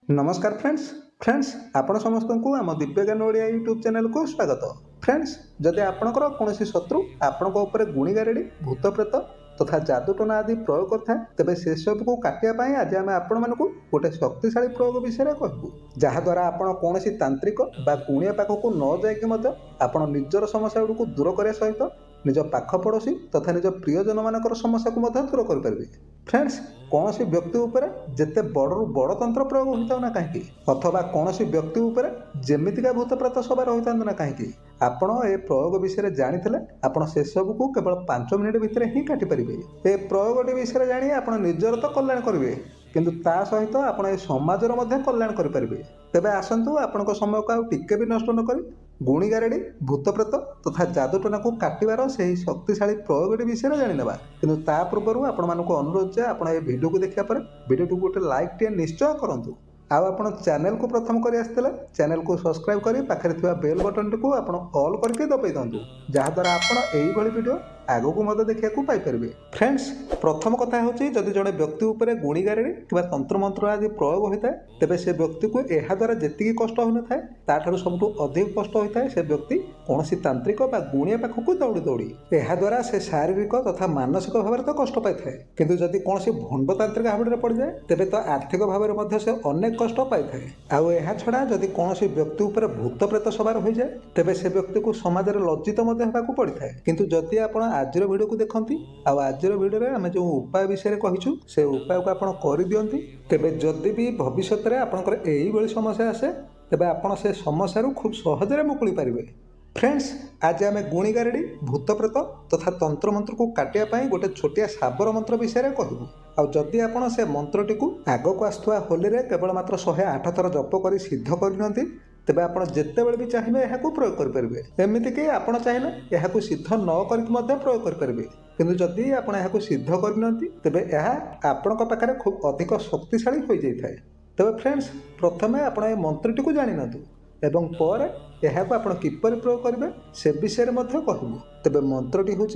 नमस्कार फ्रेंड्स आपण समस्त को आम दिव्यज्ञान ओडिया यूट्यूब चैनल को स्वागत। फ्रेंड्स जदि आपणकर कौन शत्रु आपण गुणी गारेड़ी भूत प्रेत तथा जादूटना आदि प्रयोग करता तेबे से सब को काटिया आज आम आपण मानक गोटे शक्तिशाली प्रयोग विषय कहूँ जहाद्वारा आपण कौन तांत्रिक बा गुणिया पाखक न जाइए आपण निजर समस्या गुड़ दूर करने सहित निज पाख पड़ोशी तथा निज प्रियजन मानकर समस्या को दूर करें। फ्रेंड्स कौन सी व्यक्ति उपर जिते बड़ू बड़ तंत्र प्रयोग होता ना कहीं अथवा कौन सी व्यक्ति उपर जेमितिका भूत प्रेत सवार होता ना कहीं आपण ए प्रयोग विषय जानी आपण से सब को केवल 5 मिनिट भितर ही काटी पारे। ए प्रयोगटी विषय जानी आप निजर तो कल्याण करेंगे किंतु ता सहित आपण ए समाजर मध्य कल्याण करेंगे। तेबे आसतु आपण समय को टिके भी नष्ट न करी गुणी गारेड़ी भूत प्रेत तथा जादूटना को काटिबार से शक्तिशाली प्रयोगटी विषय जाणीना किंतु ता पूर्व आपण मानक अनुरोध जे आपण ए वीडियो को देखा पर वीडियो को गोटे लाइक टे निश्चय करंतु। आउ आपण चैनल को प्रथम करी आसथिले चैनल को सब्सक्राइब करी पाखरे थिबा बेल बटन को आपण ऑल करके दबाई दंतु जहा द्वारा आपण एई भली वीडियो आगो को मत देखा को पाई परिबे। फ्रेंड्स प्रथम कथा होची जदि जड़े व्यक्ति उपरे गुणी गारेड़ी किबा तंत्र मंत्र आदि प्रयोग होता है तेबे से व्यक्ति को एहा द्वारा जेतिकी कष्ट होन थाए ताठारु सबटु अधिक कष्ट होता है से व्यक्ति कौनसी तांत्रिक बा गुणिया पाखक दौड़ी दौड़ी एहा द्वारा से शारीरिक तथा मानसिक भाव तो कष्ट पाई थाए किंतु जदि कौनसी भंड तांत्रिक हाबड़े पड़ जाए तेबे तो आर्थिक भाव में से अनेक कष्ट पाई थाए। आउ एहा छड़ा जदि कौनसी व्यक्ति उपरे भूत प्रेत सवार हो जाए तेबे से व्यक्ति को समाज में लज्जित होगाकू पड़ थाए किंतु जदि आपण आजर वीडियो को देखती आजर वीडियो आम जो उपाय विषय कहूँ से उपाय को आपण कर दियंती तेबे जदि भी भविष्य में आपंकर यही भली समस्या आसे तेबे आपण से समस्या खूब सहजरे मुकुली पारिबे। फ्रेंड्स आज आम गुणी गारेड़ी भूत प्रेत तथा तंत्र मंत्र को काटिया गोटे छोटिया साबर मंत्र विषय कहूँ आदि आपण से मंत्रटी को आग को आसुवा होली रे केवल मात्र 108 थर जप कर सिद्ध करनियंती तेबे आपण जेतेबेले भी चाहिए यह प्रयोग करेंगे एमती कि आप चाहिए यह सिद्ध न करके प्रयोग करेंगे किंतु जदि आप सिद्ध करनियंती तेबे यह आपण पाखरे खूब अधिक शक्तिशाली हो जाए। तेबे फ्रेंड्स प्रथमे आपण ए मंत्रटी को जानि नतु एवं पर यह आपण किपर प्रयोग करेंगे से विषय में कहूँ। तेबे मंत्रटी हूँ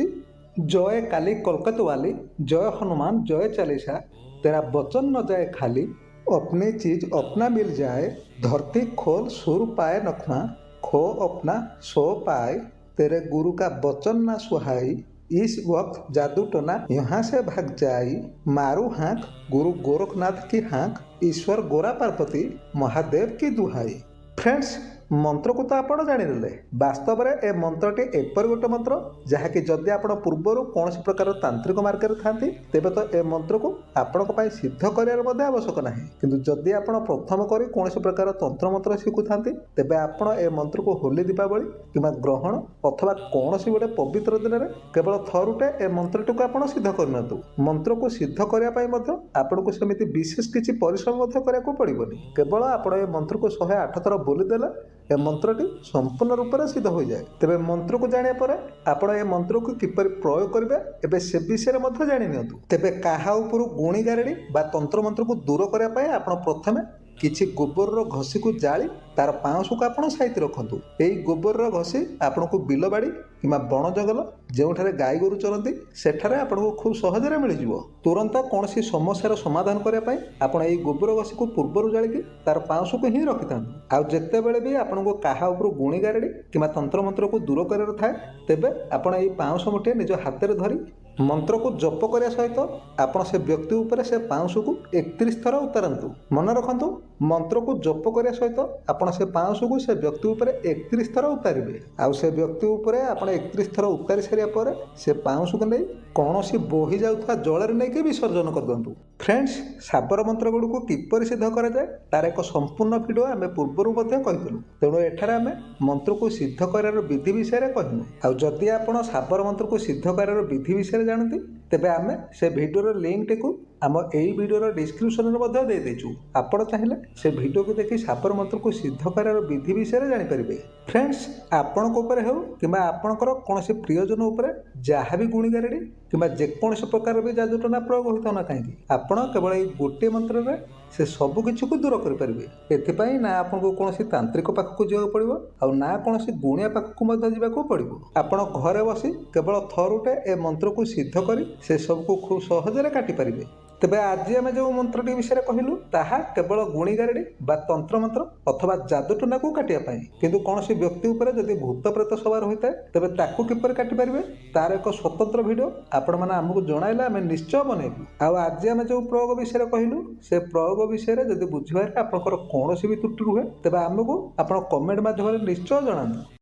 जय काली कोलकाता वाली जय हनुमान जय चालीसा तेरा वचन न जाए खाली अपनी चीज अपना मिल जाए धरती खोल सुर पाए नखमा खो अपना सो पाए तेरे गुरु का वचन ना सुहाई इस वक्त जादू टोना यहाँ से भाग जाई मारू हाँक गुरु गोरखनाथ की हाँक ईश्वर गोरा पार्वती महादेव की दुहाई। फ्रेंड्स मंत्र को तो आप जानीदे वास्तव में ए मंत्रटी एपर गोटे मंत्र जहाँकि जदि आप पूर्वर कौन प्रकार तांत्रिक मार्ग था तेबे तो ए मंत्र को आपण सिद्ध कर आवश्यक ना किंतु जदि आप प्रथम कर कौन प्रकार तंत्र मंत्र शिखु था तेबे आपण ए मंत्र को होली दीपावली कि ग्रहण अथवा कौन गोटे पवित्र दिन में केवल थरुटे ए मंत्रटी को आप सिद्ध करनु मंत्र को सिद्ध करने आपको सेमती विशेष किसी परिश्रम करने पड़ोनी केवल आप मंत्र को 108 थर बोलीदेले ए मंत्रटी संपूर्ण रूप से सिद्ध हो जाए। तेबे मंत्र को जानिया पर आपण ए मंत्र को किपर प्रयोग करेंगे एबे से विषय में जानि नियंतु। तेबे काहा उपरु गुणी गारेड़ी बा तंत्र मंत्र को दूर करने आपण प्रथमे किछि गोबर घसी को जाली तार पाउंस को आप साइति रखु यही गोबर घसी आपन को बिल बाड़ी कि बण जंगल जो गाई गोरु चलती सेठारे आपको खूब सहजरे मिल तुरंत कौन सी समस्यार समाधान करने आप गोबर घसी को पूर्वर जालिकी तार पाउंस को ही रखि था आउ जिते बेले भी आपको काहा उपर गुणी गारेड़ी कि तंत्र मंत्र को दूर कर थाए तेबे आपण यही पाउंस मुठे निज हाथ में धरी मंत्र को जप करने सहित आपण से व्यक्ति उपरे से पाउंस को 31 थर उतारतु मन रखु मंत्र को जप करने सहित आपण से पाउंस को से व्यक्ति उपरे 31 थर उतारे आउ से व्यक्ति उपरे आपण 31 थर उतारी सारिया पर से पाउंस को नहीं कौन सी बोही जाऊा जल नहीं विसर्जन कर दिंतु। फ्रेंड्स साबर मंत्र गुड़ को किपर सिद्ध करा जाए तार एक संपूर्ण वीडियो आम पूर्वर कहूँ तेणु एठार आम मंत्र को सिद्ध करार विधि विषय कहूँ आउ जदि आप साबर मंत्र को सिद्ध करार विधि विषय जानती तेबे आम से वीडियो लिंक टी आम यही वीडियो डिस्क्रिप्शन में दे देचु आपण चाहिए से वीडियो को देखी साबर मंत्र को सिद्ध करार विधि विषय जानीपारे। फ्रेंड्स आपण हो कि आपणकर कौन से प्रियजन उपर जहाँ भी गुणी गारेड़ी कि जेकोसी प्रकार भी जादूटना प्रयोग होता ना कहीं आपण केवल ये गोटे मंत्र में से सबू किसी को दूर करेंगे एथिपाई ना आपको कौन तांत्रिक पाखक जावाक पड़ो आ ना कौन गुणिया पाखक जावाक पड़ो आपण घरे बसी केवल थरुटे ए मंत्र को सिद्ध कर से सबको खूब सहजरे काटी पारिबे। ତେବେ ଆଜି ଆମେ ଯେଉଁ ମନ୍ତ୍ରଟି ବିଷୟରେ କହିଲୁ ତାହା କେବଳ ଗୁଣିଗାରେଡ଼ି ବା ତନ୍ତ୍ରମନ୍ତ୍ର ଅଥବା ଯାଦୁଟୁନାକୁ କାଟିବା ପାଇଁ। କିନ୍ତୁ କୌଣସି ବ୍ୟକ୍ତି ଉପରେ ଯଦି ଭୂତ ପ୍ରେତ ସବାର ହୋଇଥାଏ ତେବେ ତାକୁ କିପରି କାଟିପାରିବେ ତାର ଏକ ସ୍ୱତନ୍ତ୍ର ଭିଡ଼ିଓ ଆପଣମାନେ ଆମକୁ ଜଣାଇଲେ ଆମେ ନିଶ୍ଚୟ ବନେଇବୁ। ଆଉ ଆଜି ଆମେ ଯେଉଁ ପ୍ରୟୋଗ ବିଷୟରେ କହିଲୁ ସେ ପ୍ରୟୋଗ ବିଷୟରେ ଯଦି ବୁଝିବାରେ ଆପଣଙ୍କର କୌଣସି ବି ତ୍ରୁଟି ରୁହେ ତେବେ ଆମକୁ ଆପଣ କମେଣ୍ଟ ମାଧ୍ୟମରେ ନିଶ୍ଚୟ ଜଣାନ୍ତୁ।